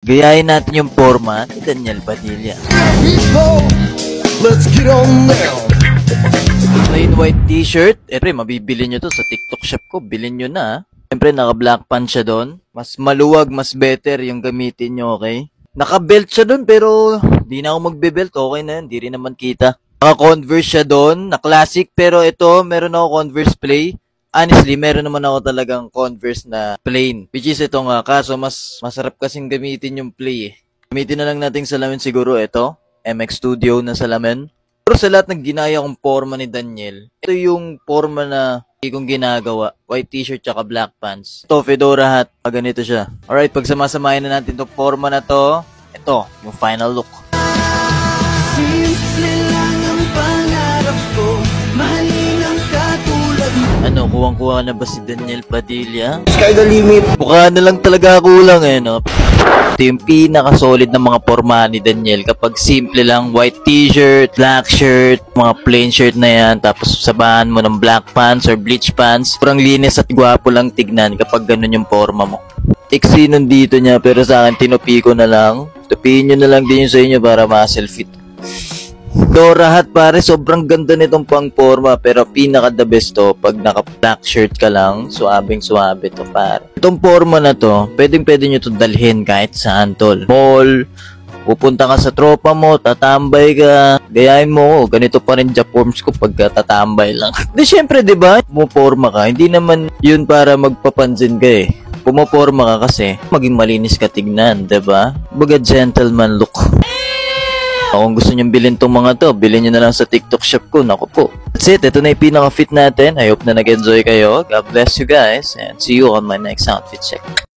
Gayahin natin yung forma ni Daniel Padilla. People, let's get on now. Plain white t-shirt. Siyempre, mabibili nyo to sa TikTok shop ko. Bilhin nyo na. Siyempre, naka-black pants siya doon. Mas maluwag, mas better yung gamitin nyo, okay? Naka-belt siya doon, pero di na ako magbe-belt. Okay na yun, di rin naman kita. Naka-Converse siya doon, na classic. Pero ito, meron ako Converse Play. Honestly, meron naman ako talagang Converse na plain. Which is ito nga, kaso mas masarap kasing gamitin yung Play eh. Gamitin na lang natin salamin siguro ito. MX Studio na salamin. Pero sa lahat ng ginaya kong forma ni Daniel, ito yung forma na kong ginagawa. White t-shirt tsaka black pants. Ito, fedora hat. Ganito siya. Alright, pag samasamahin na natin itong forma na to, ito, yung final look. Simple lang ang pangarap ko, mahalin ang katulad mo. Ano, kuwang-kuha na ba si Daniel Padilla? Sky the limit. Mukha na lang talaga kulang eh, no? Ito yung pinaka-solid na mga forma ni Daniel kapag simple lang, white t-shirt, black shirt, mga plain shirt na yan, tapos sabahan mo ng black pants or bleach pants. Sobrang linis at gwapo lang tignan kapag ganun yung forma mo. Iksi nandito niya, pero sa akin tinupi ko na lang. Tupiin nyo na lang din yun sa inyo para muscle fit. Dora hat pare, sobrang ganda nitong pang forma, pero pinaka the best to pag naka black shirt ka lang, suabing suabe to pare. Itong forma na to, pwede nyo to dalhin kahit saan tol. Mall, pupunta ka sa tropa mo, tatambay ka, gayahin mo, ganito pa rin forms ko pag tatambay lang. Di syempre, di ba? Pumaporma ka, hindi naman yun para magpapansin ka eh. Pumaporma ka kasi maging malinis ka tignan, di ba? Baga gentleman look. Kung gusto nyo bilhin tong mga to, bilhin nyo na lang sa TikTok shop ko. Naku po. That's it. Ito na yung pinaka-fit natin. I hope na nag-enjoy kayo. God bless you guys. And see you on my next outfit check.